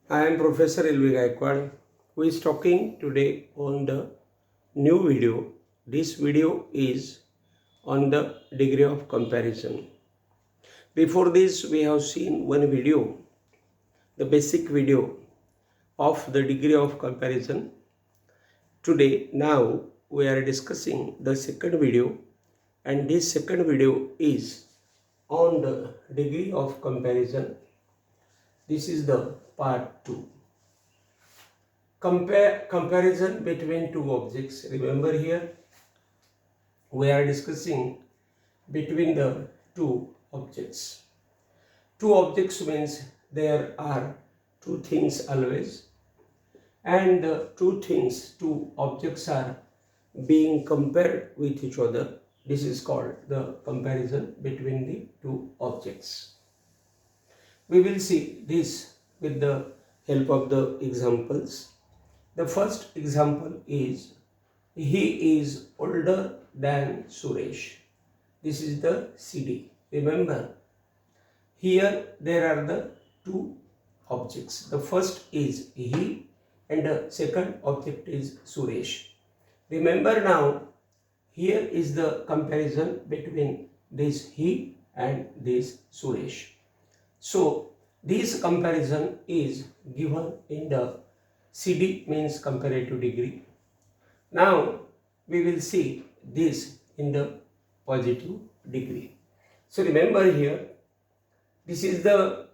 I am Professor L.B.Gayakawad, who is talking today on the new video. This video is on the degree of comparison. Before this, we have seen one video, the basic video of the degree of comparison. Today, now we are discussing the second video, and this second video is on the degree of comparison. This is the part 2. Comparison between two objects. Remember here we are discussing between the two objects. Two objects means there are two things always, and the two objects are being compared with each other. This is called the comparison between the two objects. We will see this with the help of the examples. The first example is he is older than Suresh. This is the CD. Remember, here there are the two objects. The first is he and the second object is Suresh. Remember now, here is the comparison between this he and this Suresh. So, this comparison is given in the CD, means comparative degree. Now we will see this in the positive degree. So remember here, this is the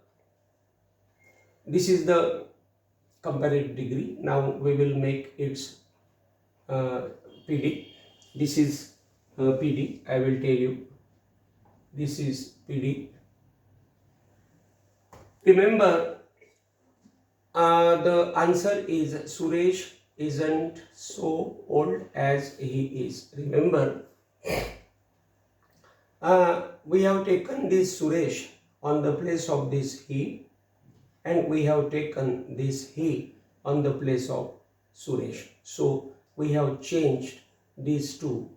comparative degree. Now we will make its PD. This is PD. I will tell you. This is PD. Remember, the answer is Suresh isn't so old as he is. Remember, we have taken this Suresh on the place of this he, and we have taken this he on the place of Suresh. So we have changed these two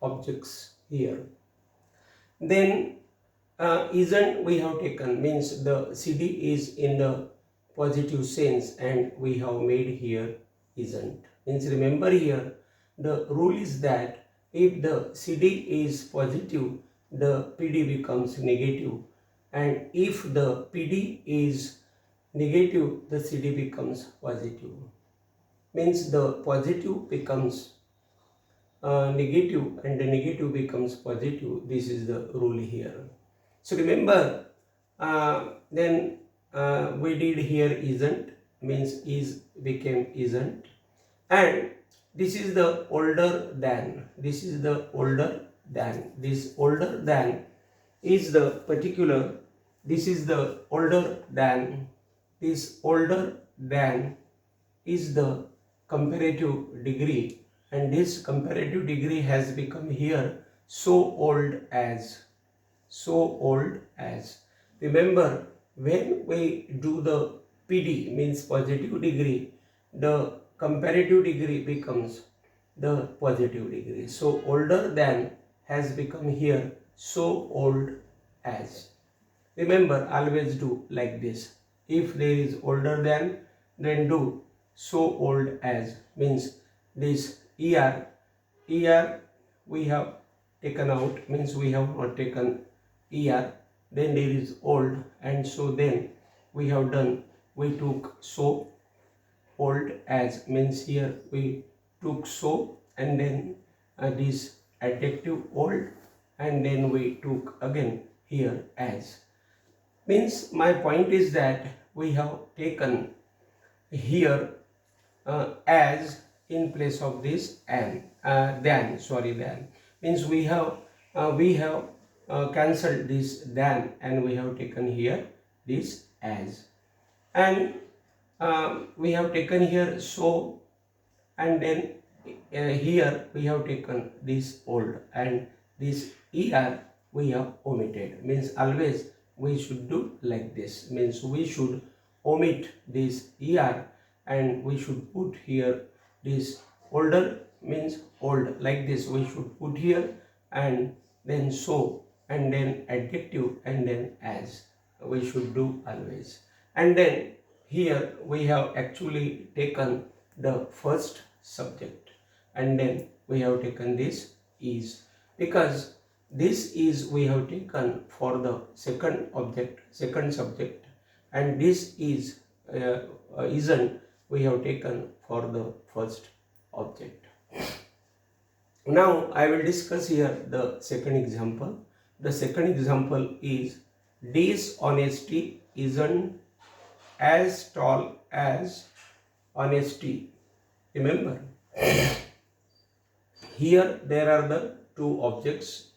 objects here. Then isn't we have taken, means the CD is in the positive sense, and we have made here isn't. Means remember here, the rule is that if the CD is positive, the PD becomes negative, and if the PD is negative, the CD becomes positive. Means the positive becomes negative and the negative becomes positive. This is the rule here. So remember, then we did here isn't, means is became isn't, and this is the older than. This is the older than. This older than is the particular. This is the older than. This older than is the comparative degree, and this comparative degree has become here so old as. So old as. Remember, when we do the PD, means positive degree, the comparative degree becomes the positive degree. So older than has become here so old as. Remember, always do like this. If there is older than, then do so old as, means this ER we have taken out, means we have not taken ER, then there is old, and so then we have done, we took so old as, means here we took so, and then this adjective old, and then we took again here as. Means my point is that we have taken here as in place of this and than. Means we have cancelled this than, and we have taken here this as, and we have taken here so, and then here we have taken this old, and this ER we have omitted. Means always we should do like this. Means we should omit this ER, and we should put here this older, means old, like this we should put here, and then so, and then adjective, and then as we should do always. And then here we have actually taken the first subject and then we have taken this is, because this is we have taken for the second object, second subject, and this is isn't we have taken for the first object. Now I will discuss here the second example. The second example is dishonesty isn't as tall as honesty. Remember, here there are the two objects.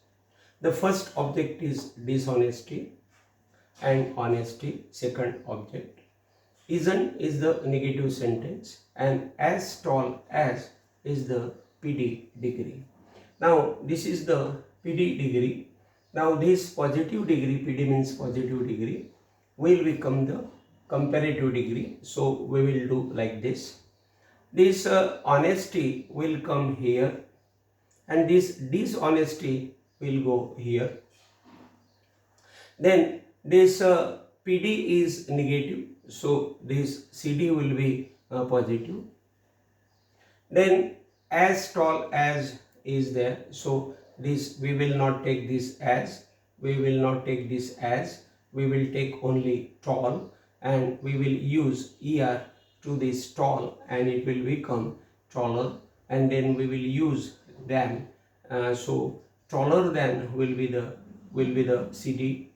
The first object is dishonesty and honesty, second object. Isn't is the negative sentence and as tall as is the PD degree. Now this is the PD degree. Now this positive degree, PD means positive degree, will become the comparative degree. So we will do like this. This honesty will come here and this dishonesty will go here. Then this PD is negative, so this CD will be positive. Then as tall as is there, so this we will not take this as, we will not take this as, we will take only tall and we will use ER to this tall and it will become taller, and then we will use than, so taller than will be the CD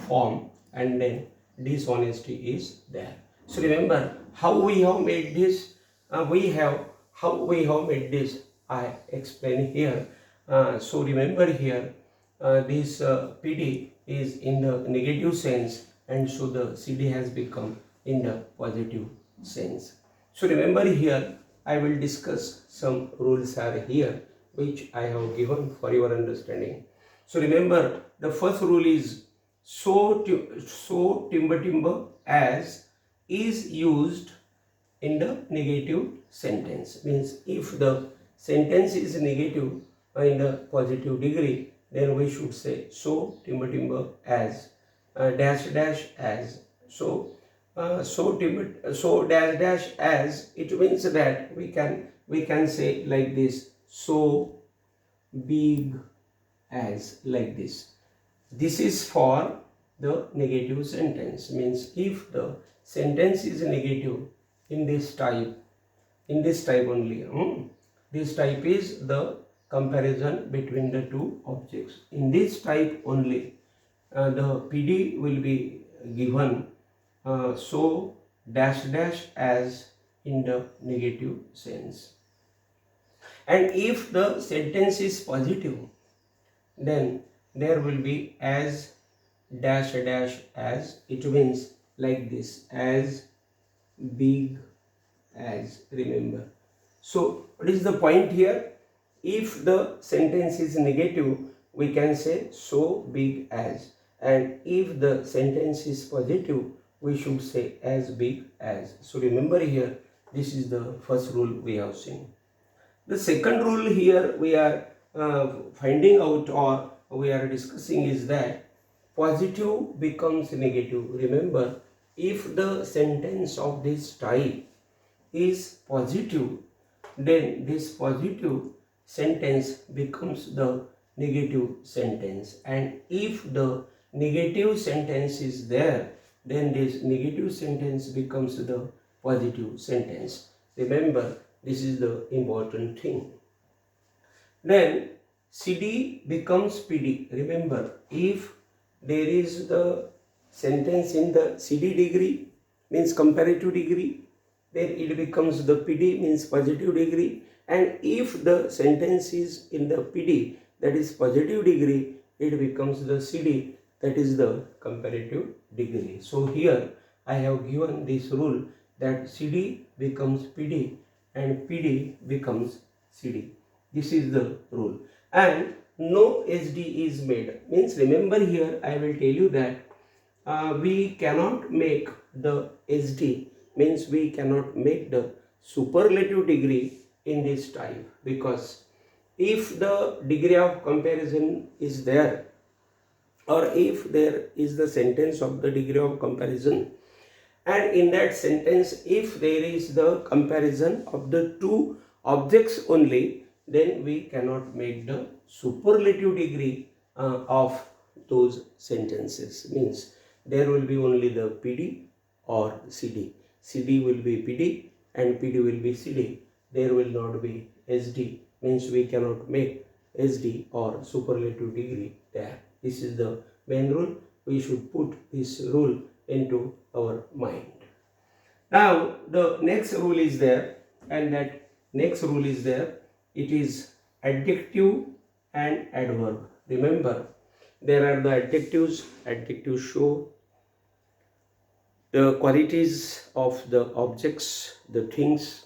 form, and then dishonesty is there. So remember how we have made this, how we have made this I explain here. So remember here this PD is in the negative sense and so the CD has become in the positive sense. So remember here I will discuss some rules are here which I have given for your understanding. So remember the first rule is so timber as is used in the negative sentence. Means if the sentence is negative in the positive degree, then we should say so timber as dash dash as. So dash as, it means that we can say like this, so big as, like this. This is for the negative sentence. Means if the sentence is negative in this type only, this type is the comparison between the two objects. In this type only the PD will be given so dash dash as in the negative sense. And if the sentence is positive, then there will be as dash dash as, it means like this, as big as. Remember, so what is the point here? If the sentence is negative, we can say so big as, and if the sentence is positive, we should say as big as. So remember here, this is the first rule we have seen. The second rule here we are finding out or we are discussing is that positive becomes negative. Remember, if the sentence of this type is positive, then this positive sentence becomes the negative sentence, and if the negative sentence is there, then this negative sentence becomes the positive sentence. Remember, this is the important thing. Then CD becomes PD. Remember, if there is the sentence in the CD degree, means comparative degree, then it becomes the PD, means positive degree, and if the sentence is in the PD, that is positive degree, it becomes the CD, that is the comparative degree. So here I have given this rule that CD becomes PD and PD becomes CD. This is the rule. And no SD is made. Means remember here I will tell you that we cannot make the SD, means we cannot make the superlative degree in this type, because if the degree of comparison is there, or if there is the sentence of the degree of comparison, And in that sentence, if there is the comparison of the two objects only, then we cannot make the superlative degree of those sentences. Means there will be only the PD or CD. CD will be PD and PD will be CD. There will not be SD. Means we cannot make SD or superlative degree there. This is the main rule. We should put this rule into our mind. Now the next rule is there, and that next rule is there. It is adjective and adverb. Remember, there are the adjectives. Adjectives show the qualities of the objects, the things,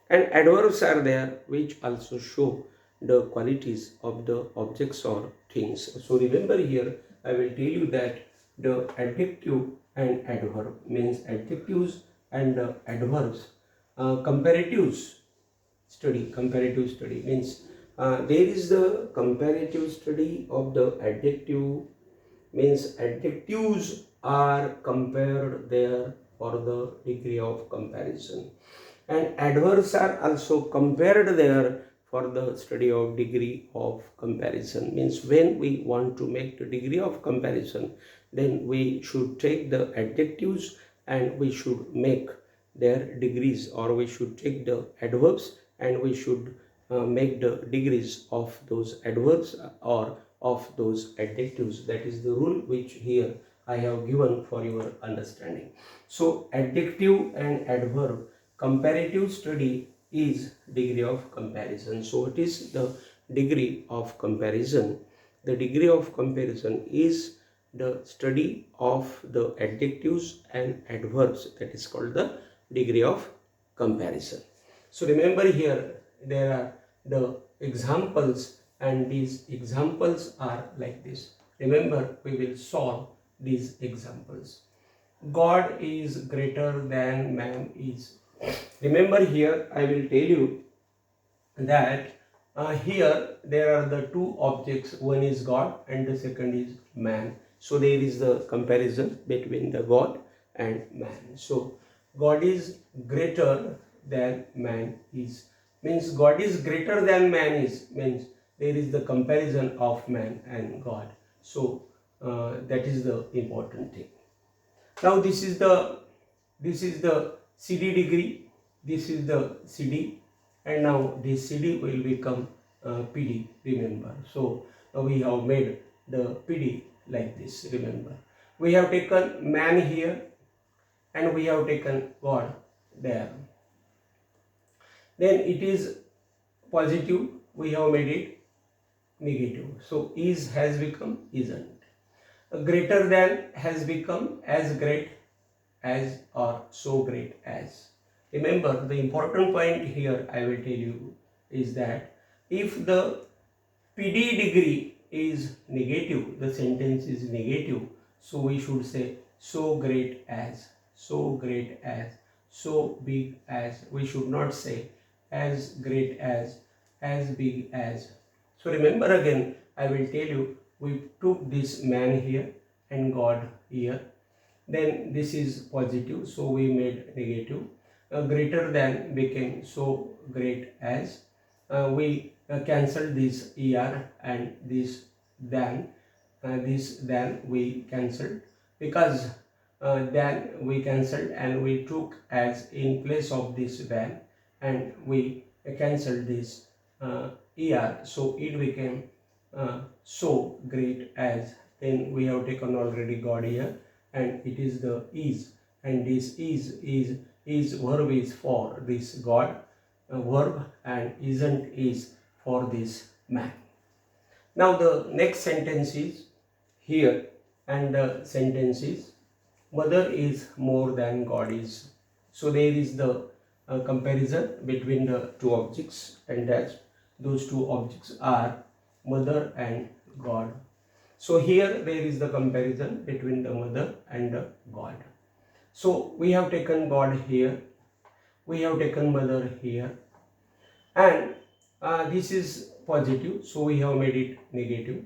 and adverbs are there which also show the qualities of the objects or things. So remember here, I will tell you that the adjective and adverb means adjectives and adverbs. Comparative study means there is the comparative study of the adjective, means adjectives are compared there for the degree of comparison, and adverbs are also compared there for the study of degree of comparison. Means when we want to make the degree of comparison, then we should take the adjectives and we should make their degrees, or we should take the adverbs and we should make the degrees of those adverbs or of those adjectives. That is the rule which here I have given for your understanding. So adjective and adverb comparative study is degree of comparison. So it is the degree of comparison. The degree of comparison is the study of the adjectives and adverbs. That is called the degree of comparison. So remember here there are the examples, and these examples are like this. Remember, we will solve these examples. God is greater than man is. Remember here I will tell you that here there are the two objects, one is God and the second is man. So there is the comparison between the God and man. So God is greater than man is, means God is greater than man is, means there is the comparison of man and God. So that is the important thing. Now this is the CD degree, this is the CD, and now this CD will become PD. Remember, so now we have made the PD like this. Remember, we have taken man here and we have taken God there. Then it is positive, we have made it negative. So is has become isn't. Greater than has become as great as or so great as. Remember, the important point here I will tell you is that if the PD degree is negative, the sentence is negative, so we should say so great as, so great as, so big as. We should not say as great as big as. So remember again, I will tell you, we took this man here and God here. Then this is positive, so we made negative. Greater than became so great as. We cancelled this er and this than. This than we cancelled, because than we cancelled and we took as in place of this than, and we cancelled this er, so it became so great as. Then we have taken already God here, and it is the is, and this is verb is for this God verb, and isn't is for this man. Now the next sentence is here, and the sentence is mother is more than God is. So there is the comparison between the two objects, and that those two objects are mother and God. So here there is the comparison between the mother and the God. So we have taken God here, we have taken mother here, and this is positive, so we have made it negative.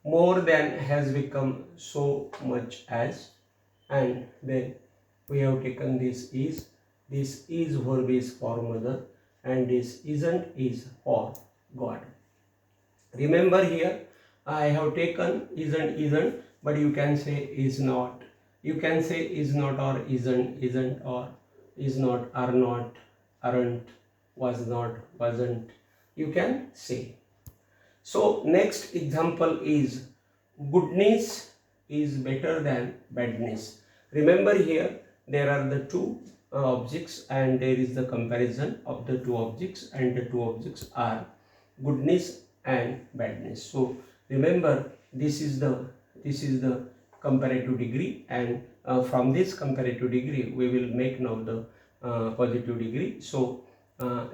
More than has become so much as, and then we have taken this is verb is for mother, and this isn't is for God. Remember here, I have taken isn't, but you can say is not. You can say is not or isn't or is not, are not, aren't, was not, wasn't. You can say. So next example is goodness is better than badness. Remember here there are the two objects and there is the comparison of the two objects, and the two objects are goodness and badness. So remember this is the comparative degree, and from this comparative degree we will make now the positive degree. So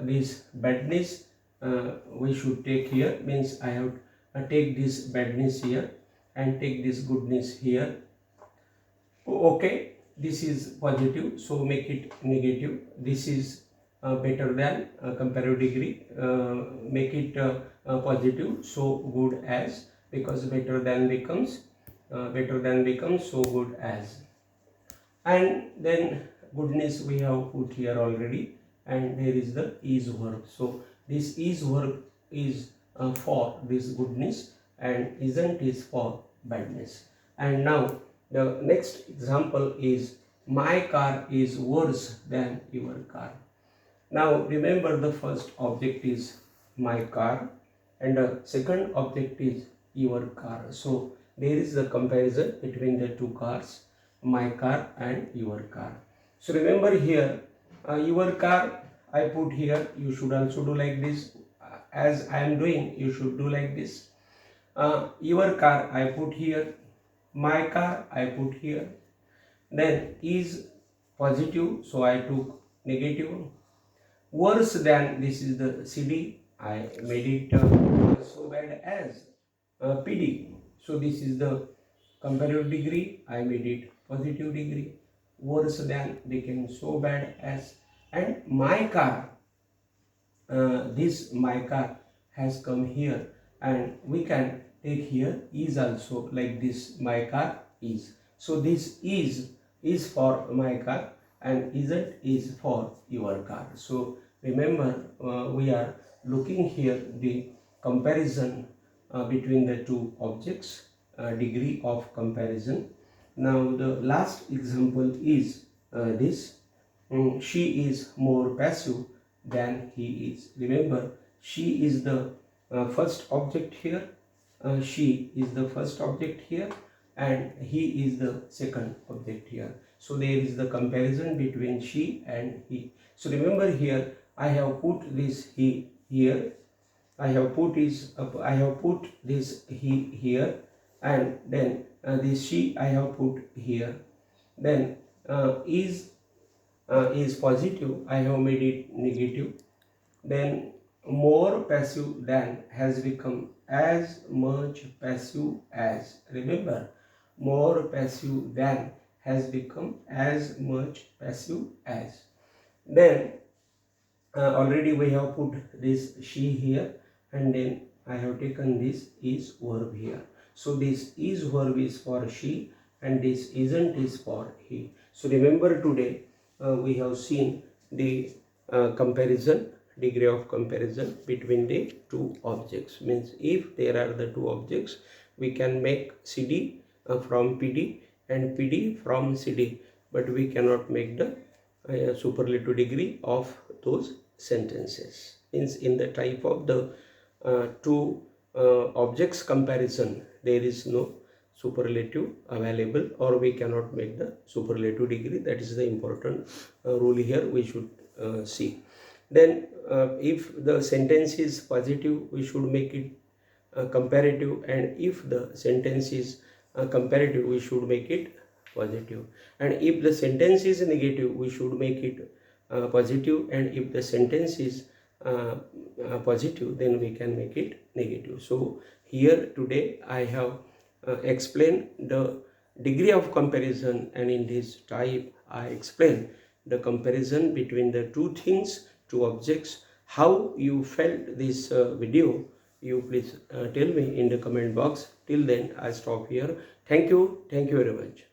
this badness we should take here, means I have take this badness here and take this goodness here. Okay, this is positive, so make it negative. This is better than comparative degree, make it positive, so good as, because better than becomes so good as. And then goodness we have put here already, and there is the is verb. So this is verb is for this goodness, and isn't is for badness. And now the next example is my car is worse than your car. Now remember the first object is my car and the second object is your car. So there is a comparison between the two cars, my car and your car. So remember here your car I put here, you should also do like this. As I am doing, you should do like this. Your car I put here, my car I put here. Then is positive, so I took negative. Worse than, this is the CD, I made it so bad as PD. So this is the comparative degree, I made it positive degree. Worse than became so bad as. And my car, this my car has come here, and we can take here is also like this, my car is. So this is for my car and isn't is for your car. So remember we are looking here the comparison between the two objects, degree of comparison. Now the last example is this. She is more passive than he is. Remember, she is the first object here. She is the first object here, and he is the second object here. So there is the comparison between she and he. So remember here, I have put this he here. I have put this he here, and then this she I have put here. Then is positive, I have made it negative. Then more passive than has become as much passive as. Remember, more passive than has become as much passive as. Then already we have put this she here, and then I have taken this is verb here. So this is verb is for she, and this isn't is for he. So remember today we have seen the comparison, degree of comparison between the two objects. Means if there are the two objects, we can make CD from PD and PD from CD, but we cannot make the superlative degree of those sentences. Means in the type of the two objects comparison, there is no superlative available, or we cannot make the superlative degree. That is the important rule here we should see. Then if the sentence is positive, we should make it comparative, and if the sentence is comparative, we should make it positive. And if the sentence is negative, we should make it positive, and if the sentence is positive, then we can make it negative. So here today I have explained the degree of comparison, and in this type I explain the comparison between the two things, two objects. How you felt this video, you please tell me in the comment box. Till then I stop here. Thank you very much.